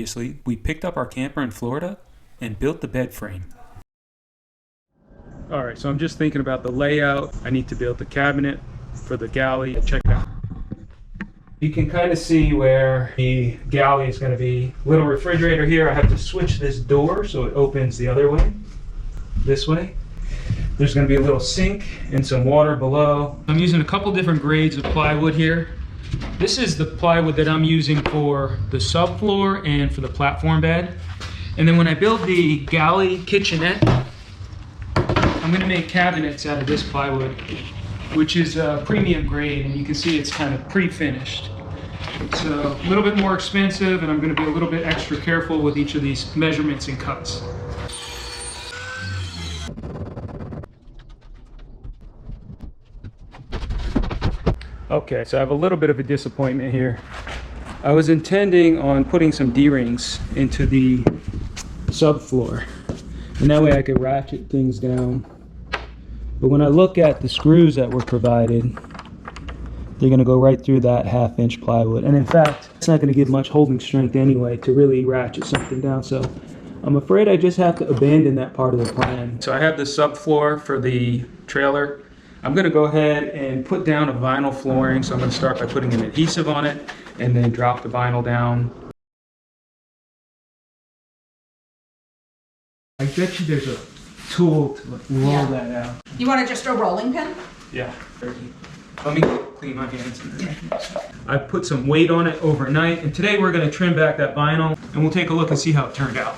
previously, we picked up our camper in Florida and built the bed frame. All right, so I'm just thinking about the layout. I need to build the cabinet for the galley. Check it out. You can kind of see where the galley is going to be. Little refrigerator here. I have to switch this door so it opens the other way, this way. There's going to be a little sink and some water below. I'm using a couple different grades of plywood here. This is the plywood that I'm using for the subfloor and for the platform bed. And then when I build the galley kitchenette, I'm going to make cabinets out of this plywood, which is a premium grade, and you can see it's kind of pre-finished. So a little bit more expensive, and I'm going to be a little bit extra careful with each of these measurements and cuts. Okay, so I have a little bit of a disappointment here. I was intending on putting some D-rings into the subfloor, and that way I could ratchet things down. But when I look at the screws that were provided, they're going to go right through that 1/2 inch plywood. And in fact, it's not going to give much holding strength anyway to really ratchet something down. So I'm afraid I just have to abandon that part of the plan. So I have the subfloor for the trailer. I'm going to go ahead and put down a vinyl flooring. So I'm going to start by putting an adhesive on it and then drop the vinyl down. I bet you there's a tool to roll that out. You want just a rolling pin? Yeah. Let me clean my hands. I put some weight on it overnight, and today we're going to trim back that vinyl, and we'll take a look and see how it turned out.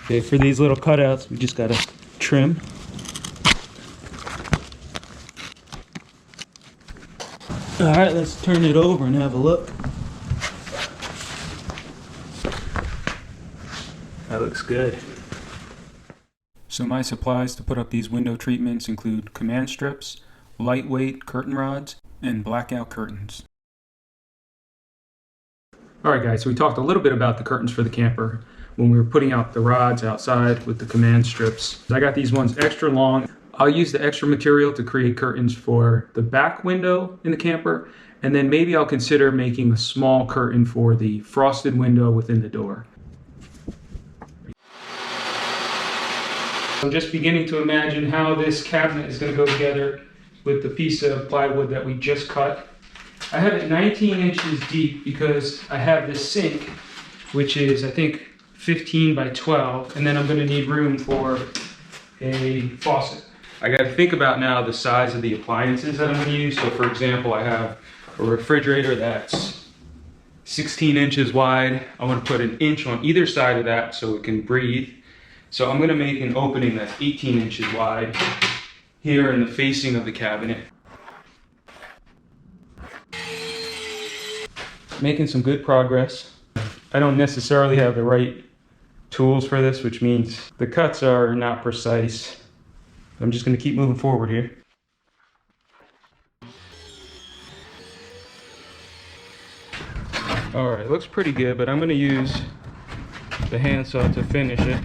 Okay, for these little cutouts, we just got to trim. All right, let's turn it over and have a look. That looks good. So my supplies to put up these window treatments include command strips, lightweight curtain rods, and blackout curtains. Alright guys, so we talked a little bit about the curtains for the camper when we were putting out the rods outside with the command strips. I got these ones extra long. I'll use the extra material to create curtains for the back window in the camper, and then maybe I'll consider making a small curtain for the frosted window within the door. I'm just beginning to imagine how this cabinet is going to go together with the piece of plywood that we just cut. I have it 19 inches deep because I have this sink, which is I think 15 by 12, and then I'm going to need room for a faucet. I got to think about now the size of the appliances that I'm going to use. So for example, I have a refrigerator that's 16 inches wide. I want to put an inch on either side of that so it can breathe. So I'm going to make an opening that's 18 inches wide here in the facing of the cabinet. Making some good progress. I don't necessarily have the right tools for this, which means the cuts are not precise. I'm just going to keep moving forward here. All right, looks pretty good, but I'm going to use the handsaw to finish it.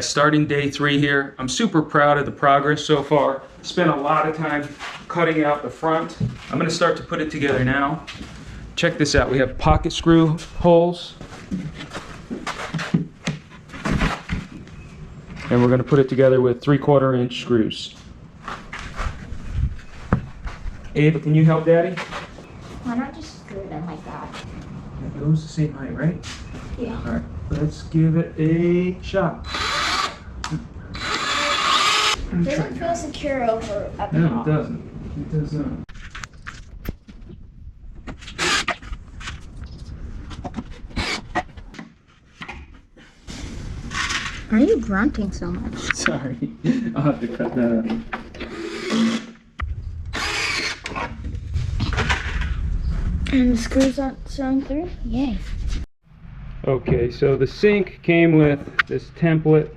Starting day 3 here. I'm super proud of the progress so far. Spent a lot of time cutting out the front. I'm going to start to put it together now. Check this out. We have pocket screw holes. And we're going to put it together with 3/4 inch screws. Ava, can you help Daddy? Why not just screw them like that? It goes the same height, right? Yeah. All right, let's give it a shot. It doesn't feel secure over at the No, top. it doesn't. It does not. Why are you grunting so much? Sorry, I'll have to cut that out. And the screws aren't showing through? Yay. Okay, so the sink came with this template,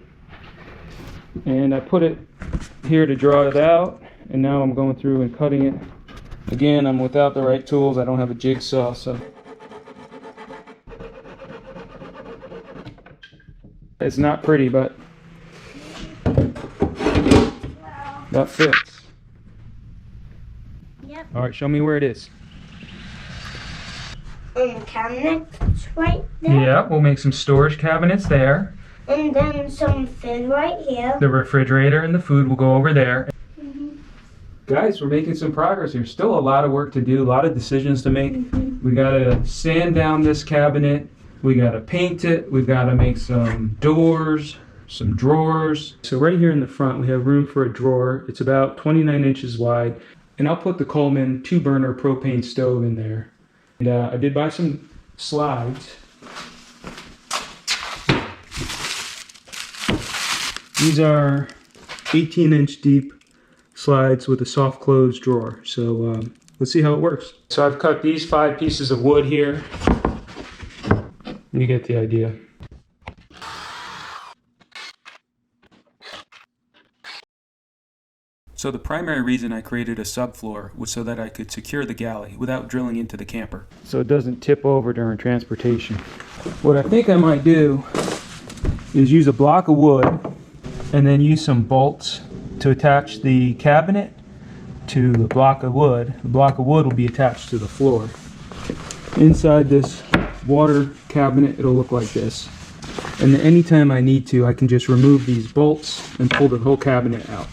and I put it here to draw it out, and now I'm going through and cutting it. Again, I'm without the right tools. I don't have a jigsaw, so it's not pretty, but that fits. All right, show me where it is. And the cabinet's right there. Yeah, we'll make some storage cabinets there. And then some food right here. The refrigerator and the food will go over there. Guys, we're making some progress here. Still a lot of work to do, a lot of decisions to make. We gotta sand down this cabinet. We gotta paint it. We've gotta make some doors, some drawers. So right here in the front, we have room for a drawer. It's about 29 inches wide. And I'll put the Coleman 2-burner propane stove in there. And I did buy some slides. These are 18-inch deep slides with a soft close drawer. So let's see how it works. So I've cut these 5 pieces of wood here. You get the idea. So the primary reason I created a subfloor was so that I could secure the galley without drilling into the camper. So it doesn't tip over during transportation. What I think I might do is use a block of wood and then use some bolts to attach the cabinet to the block of wood. The block of wood will be attached to the floor. Inside this water cabinet, it'll look like this. And then anytime I need to, I can just remove these bolts and pull the whole cabinet out.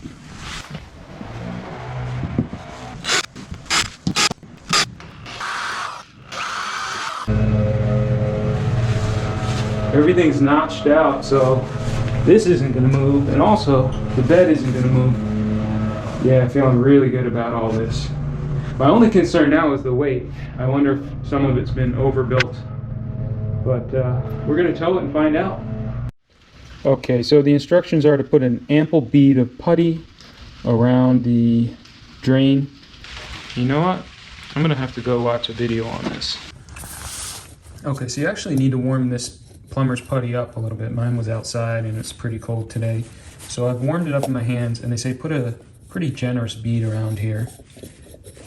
Everything's notched out, so this isn't going to move, and also the bed isn't going to move. Yeah, feeling really good about all this. My only concern now is the weight. I wonder if some of it's been overbuilt, but we're going to tow it and find out. Okay, so the instructions are to put an ample bead of putty around the drain. You know what? I'm going to have to go watch a video on this. Okay, so you actually need to warm this plumber's putty up a little bit. Mine was outside and it's pretty cold today. So I've warmed it up in my hands, and they say put a pretty generous bead around here.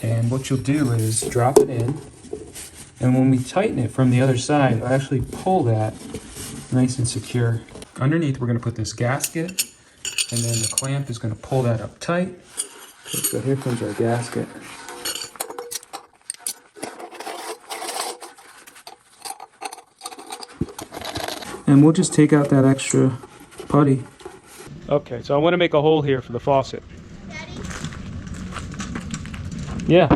And what you'll do is drop it in, and when we tighten it from the other side, I actually pull that nice and secure. Underneath we're going to put this gasket, and then the clamp is going to pull that up tight. Okay, so here comes our gasket. And we'll just take out that extra putty. Okay, so I want to make a hole here for the faucet. Daddy? Yeah.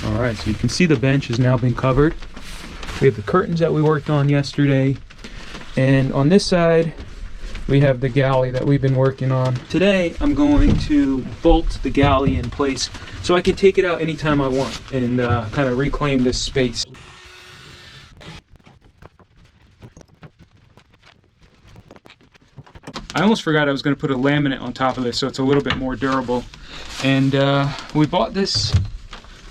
All right, so you can see the bench has now been covered. We have the curtains that we worked on yesterday. And on this side, we have the galley that we've been working on. Today, I'm going to bolt the galley in place so I can take it out anytime I want and kind of reclaim this space. I almost forgot I was going to put a laminate on top of this so it's a little bit more durable. And we bought this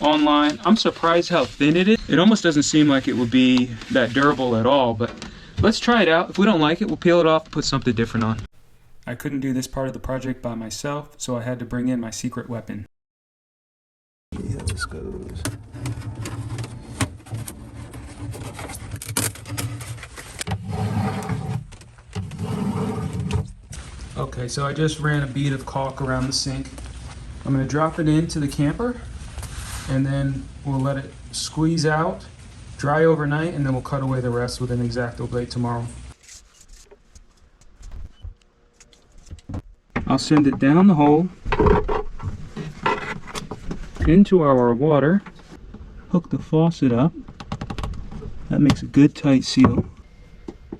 online. I'm surprised how thin it is. It almost doesn't seem like it would be that durable at all, but let's try it out. If we don't like it, we'll peel it off and put something different on. I couldn't do this part of the project by myself, so I had to bring in my secret weapon. See how this goes. Okay, so I just ran a bead of caulk around the sink. I'm going to drop it into the camper, and then we'll let it squeeze out, dry overnight, and then we'll cut away the rest with an X-Acto blade tomorrow. I'll send it down the hole into our water, hook the faucet up. That makes a good tight seal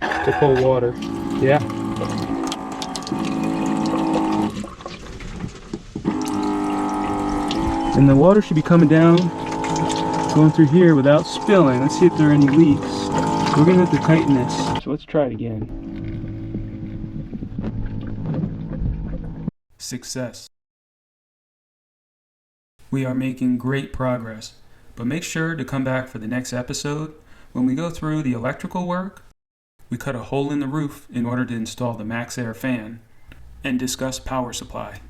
to pull water. Yeah. And the water should be coming down, going through here without spilling. Let's see if there are any leaks. We're gonna have to tighten this. So let's try it again. Success. We are making great progress, but make sure to come back for the next episode when we go through the electrical work. We cut a hole in the roof in order to install the Maxxair Fan and discuss power supply.